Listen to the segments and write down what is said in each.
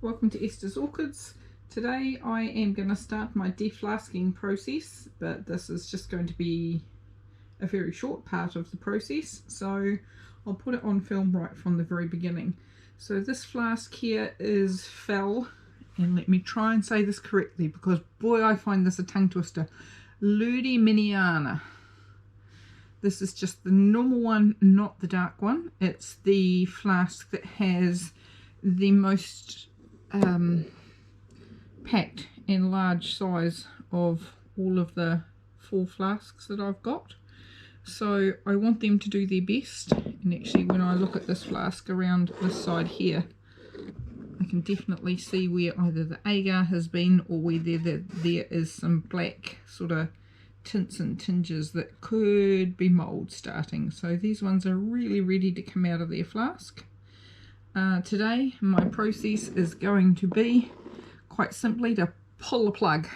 welcome to Esther's Orchids. Today I am going to start my deflasking process, but this is just going to be a very short part of the process, so I'll put it on film right from the very beginning. So this flask here is Phal, and let me try and say this correctly because boy I find this a tongue twister, Ludiminiana. This is just the normal one, not the dark one. It's the flask that has the most packed and large size of all of the 4 flasks that I've got. So I want them to do their best, and actually when I look at this flask around this side here, I can definitely see where either the agar has been or where there is some black sort of tints and tinges that could be mould starting. So these ones are really ready to come out of their flask. Today my process is going to be quite simply to pull the plug,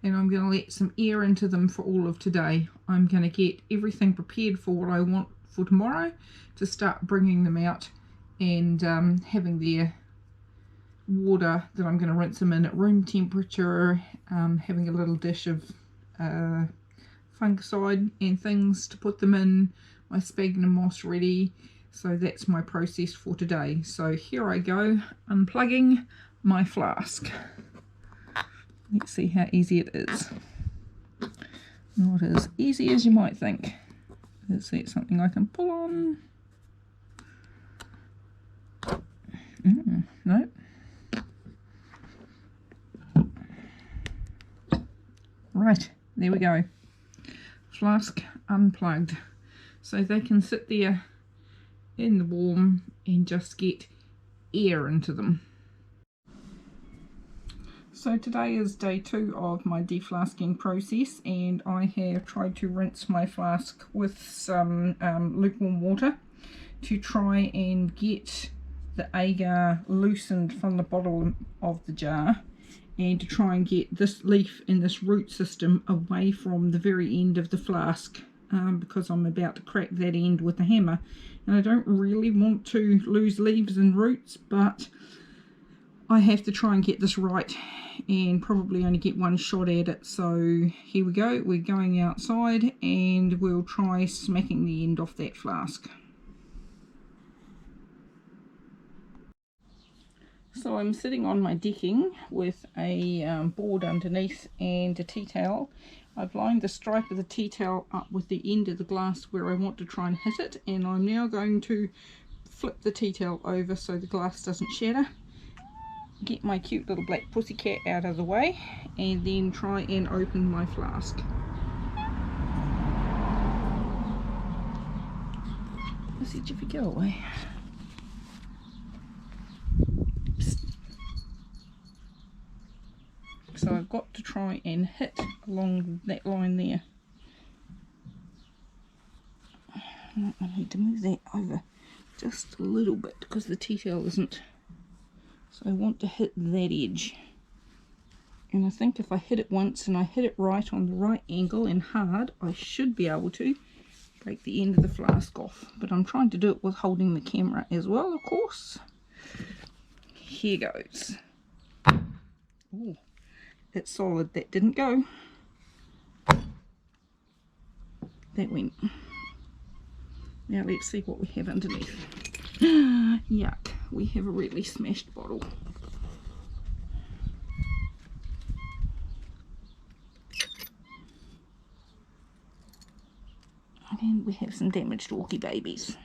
and I'm going to let some air into them for all of today. I'm going to get everything prepared for what I want for tomorrow to start bringing them out and having their water that I'm going to rinse them in at room temperature, having a little dish of fungicide and things to put them in, my sphagnum moss ready. So that's my process for today. So here I go, unplugging my flask. Let's see how easy it is. Not as easy as you might think. Is that something I can pull on? No. Right, there we go. Flask unplugged. So they can sit there in the warm and just get air into them. So today is day 2 of my deflasking process, and I have tried to rinse my flask with some lukewarm water to try and get the agar loosened from the bottom of the jar, and to try and get this leaf and this root system away from the very end of the flask, because I'm about to crack that end with a hammer, and I don't really want to lose leaves and roots, but I have to try and get this right and probably only get one shot at it. So here we go, we're going outside and we'll try smacking the end off that flask. So I'm sitting on my decking with a board underneath and a tea towel. I've lined the stripe of the tea towel up with the end of the glass where I want to try and hit it, and I'm now going to flip the tea towel over so the glass doesn't shatter, get my cute little black pussycat out of the way, and then try and open my flask. Pussy Jiffy, go away. So I've got to try and hit along that line there. I need to move that over just a little bit because the tea towel isn't. So I want to hit that edge. And I think if I hit it once and I hit it right on the right angle and hard, I should be able to break the end of the flask off. But I'm trying to do it with holding the camera as well, of course. Here goes. Ooh. It's solid. That didn't go. That went. Now let's see what we have underneath. Yuck, we have a really smashed bottle. And we have some damaged orchid babies.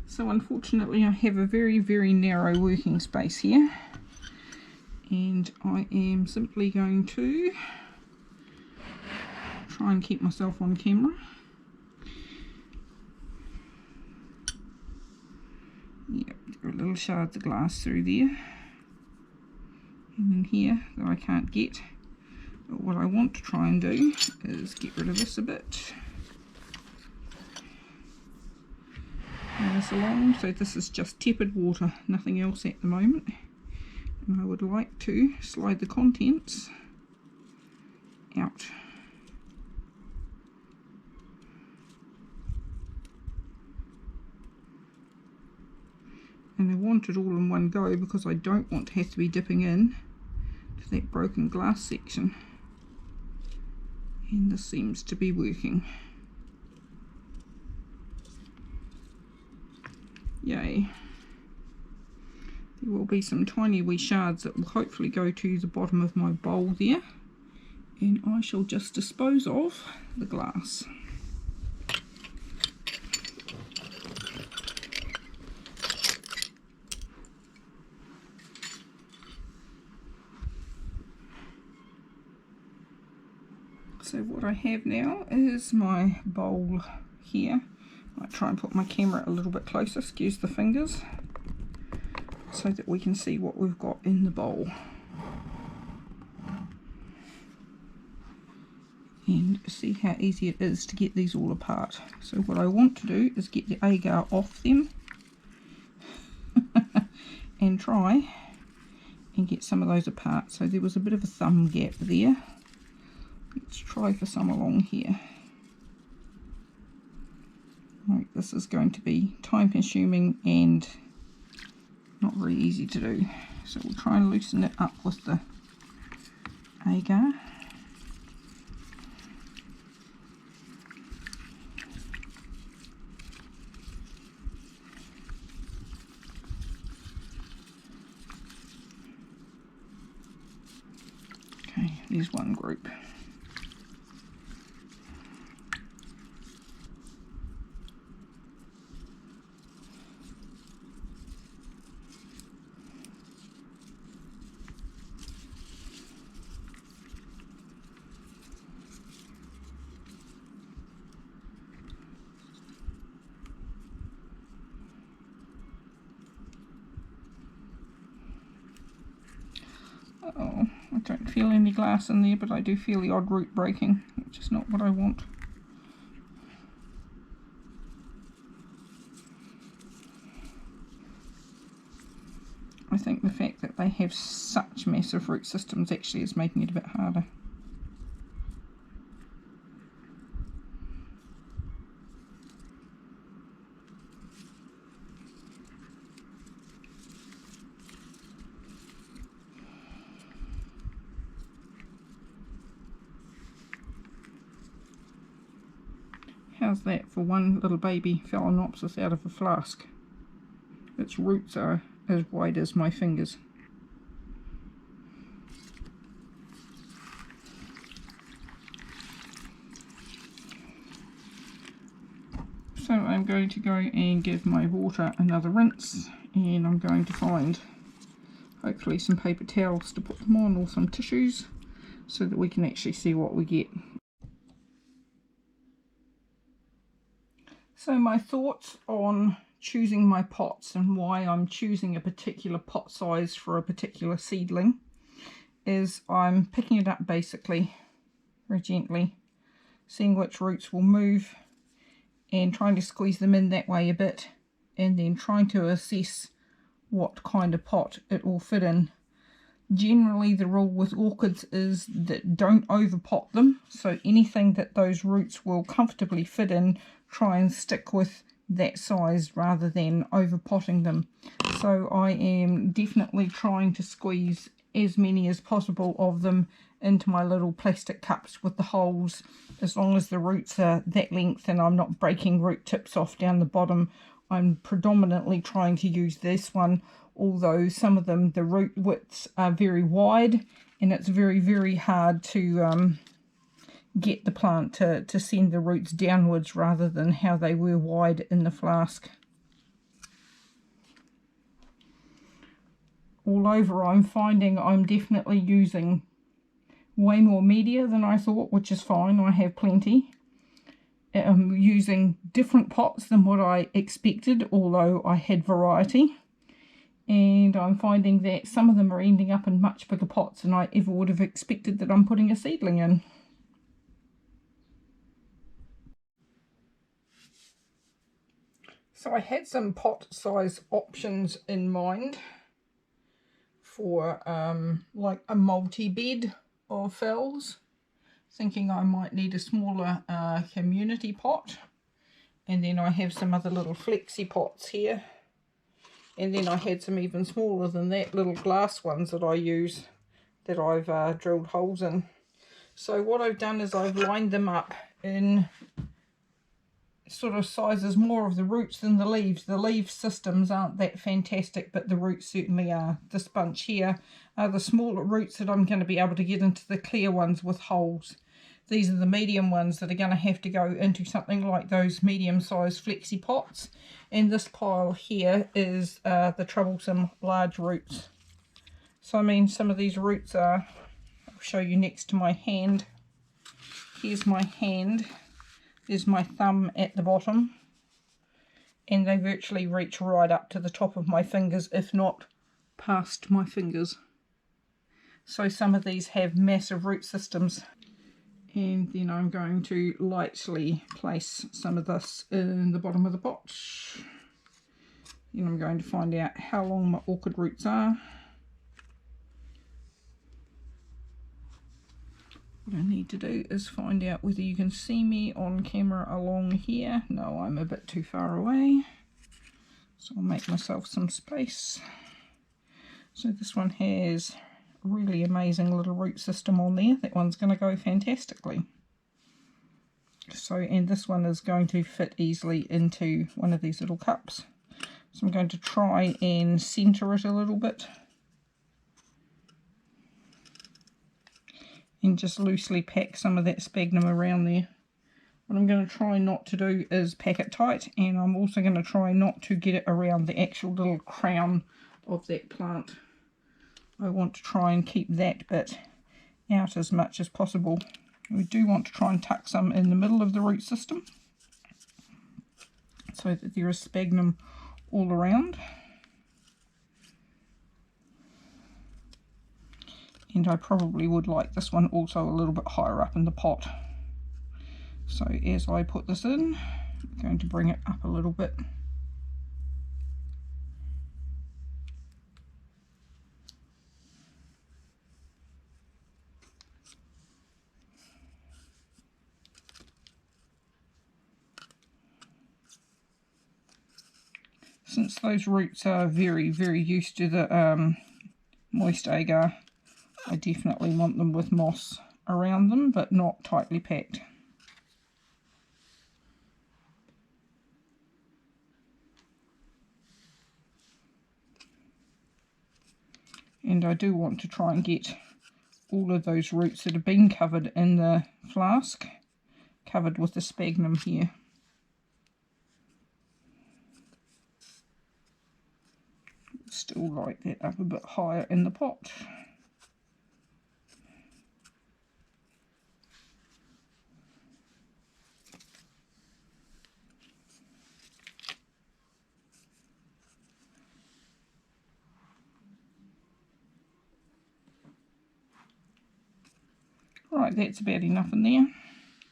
So unfortunately I have a very, very narrow working space here, and I am simply going to try and keep myself on camera. Yep, there are little shards of glass through there and in here that I can't get, but what I want to try and do is get rid of this a bit. this along. So this is just tepid water, nothing else at the moment. And I would like to slide the contents out. And I want it all in one go because I don't want to have to be dipping in to that broken glass section. And this seems to be working. Yay. There will be some tiny wee shards that will hopefully go to the bottom of my bowl there. And I shall just dispose of the glass. So what I have now is my bowl here. I might try and put my camera a little bit closer, excuse the fingers, so that we can see what we've got in the bowl. And see how easy it is to get these all apart. So what I want to do is get the agar off them and try and get some of those apart. So there was a bit of a thumb gap there. Let's try for some along here. Right, this is going to be time consuming and not very easy to do. So we'll try and loosen it up with the agar. Okay, there's one group. Oh, I don't feel any glass in there, but I do feel the odd root breaking, which is not what I want. I think the fact that they have such massive root systems actually is making it a bit harder. How's that for one little baby Phalaenopsis out of a flask? Its roots are as wide as my fingers. So I'm going to go and give my water another rinse, and I'm going to find hopefully some paper towels to put them on, or some tissues, so that we can actually see what we get. So my thoughts on choosing my pots and why I'm choosing a particular pot size for a particular seedling is I'm picking it up basically very gently, seeing which roots will move and trying to squeeze them in that way a bit, and then trying to assess what kind of pot it will fit in. Generally the rule with orchids is that don't overpot them, so anything that those roots will comfortably fit in, try and stick with that size rather than overpotting them. So I am definitely trying to squeeze as many as possible of them into my little plastic cups with the holes, as long as the roots are that length and I'm not breaking root tips off down the bottom. I'm predominantly trying to use this one, although some of them, the root widths are very wide and it's very hard to get the plant to send the roots downwards rather than how they were wide in the flask. All over, I'm finding I'm definitely using way more media than I thought, which is fine, I have plenty. I'm using different pots than what I expected, although I had variety. And I'm finding that some of them are ending up in much bigger pots than I ever would have expected that I'm putting a seedling in. So I had some pot size options in mind for like a multi-bed of phals, thinking I might need a smaller community pot. And then I have some other little flexi pots here. And then I had some even smaller than that, little glass ones that I use, that I've drilled holes in. So what I've done is I've lined them up in sort of sizes more of the roots than the leaves. The leaf systems aren't that fantastic, but the roots certainly are. This bunch here are the smaller roots that I'm going to be able to get into the clear ones with holes. These are the medium ones that are going to have to go into something like those medium-sized flexi pots. And this pile here is the troublesome large roots. So I mean, some of these roots are, I'll show you next to my hand. Here's my hand. There's my thumb at the bottom, and they virtually reach right up to the top of my fingers, if not past my fingers. So some of these have massive root systems. And then I'm going to lightly place some of this in the bottom of the pot. And I'm going to find out how long my orchid roots are. What I need to do is find out whether you can see me on camera along here. No, I'm a bit too far away. So I'll make myself some space. So this one has a really amazing little root system on there. That one's going to go fantastically. So, and this one is going to fit easily into one of these little cups. So I'm going to try and centre it a little bit. And just loosely pack some of that sphagnum around there. What I'm going to try not to do is pack it tight, and I'm also going to try not to get it around the actual little crown of that plant. I want to try and keep that bit out as much as possible. We do want to try and tuck some in the middle of the root system so that there is sphagnum all around. And I probably would like this one also a little bit higher up in the pot. So as I put this in, I'm going to bring it up a little bit. Since those roots are very, very used to the moist agar, I definitely want them with moss around them, but not tightly packed. And I do want to try and get all of those roots that have been covered in the flask covered with the sphagnum here. Still like that up a bit higher in the pot. Right, that's about enough in there.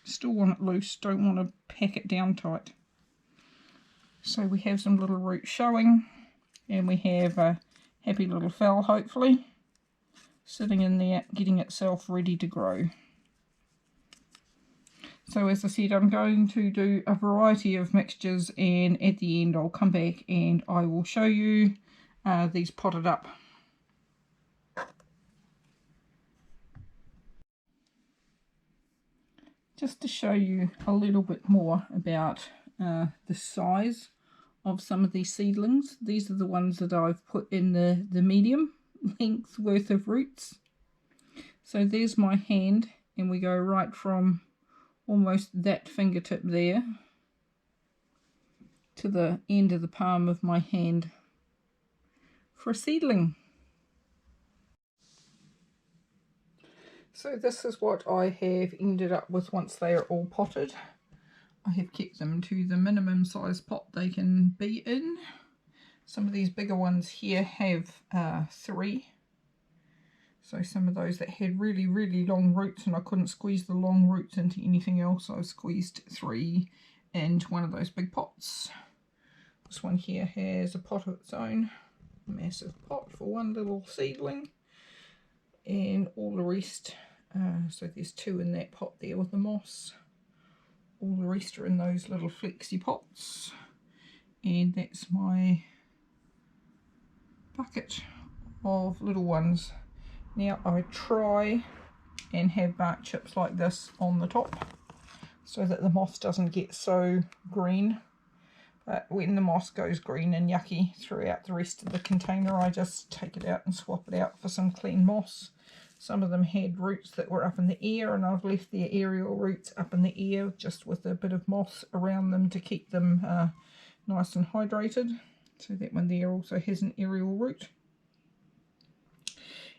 Still want it loose, don't want to pack it down tight. So we have some little roots showing, and we have a happy little phal, hopefully, sitting in there, getting itself ready to grow. So as I said, I'm going to do a variety of mixtures, and at the end I'll come back and I will show you these potted up. Just to show you a little bit more about the size of some of these seedlings. These are the ones that I've put in the medium length worth of roots. So there's my hand, and we go right from almost that fingertip there to the end of the palm of my hand for a seedling. So this is what I have ended up with once they are all potted. I have kept them to the minimum size pot they can be in. Some of these bigger ones here have 3. So some of those that had really, really long roots and I couldn't squeeze the long roots into anything else, I squeezed 3 into one of those big pots. This one here has a pot of its own, massive pot for one little seedling, and all the rest, so there's 2 in that pot there with the moss. All the rest are in those little flexi pots, and that's my bucket of little ones. Now I try and have bark chips like this on the top so that the moss doesn't get so green, but when the moss goes green and yucky throughout the rest of the container, I just take it out and swap it out for some clean moss. Some of them had roots that were up in the air, and I've left their aerial roots up in the air just with a bit of moss around them to keep them nice and hydrated. So that one there also has an aerial root.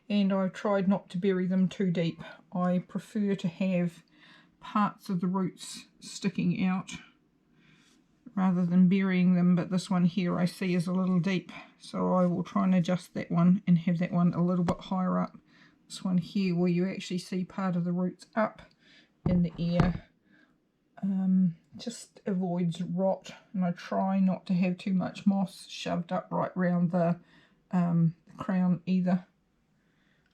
And I've tried not to bury them too deep. I prefer to have parts of the roots sticking out rather than burying them, but this one here I see is a little deep, so I will try and adjust that one and have that one a little bit higher up. This one here, where you actually see part of the roots up in the air, just avoids rot, and I try not to have too much moss shoved up right round the crown either.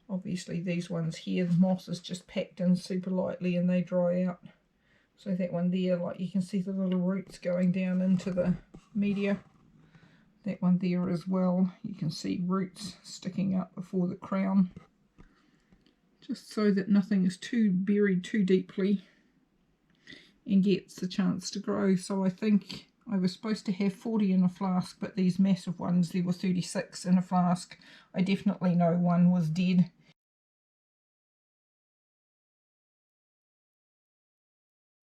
Obviously these ones here, the moss is just packed in super lightly and they dry out. So that one there, like you can see the little roots going down into the media. That one there as well, you can see roots sticking up before the crown. Just so that nothing is buried too deeply and gets the chance to grow. So I think I was supposed to have 40 in a flask, but these massive ones, there were 36 in a flask. I definitely know one was dead.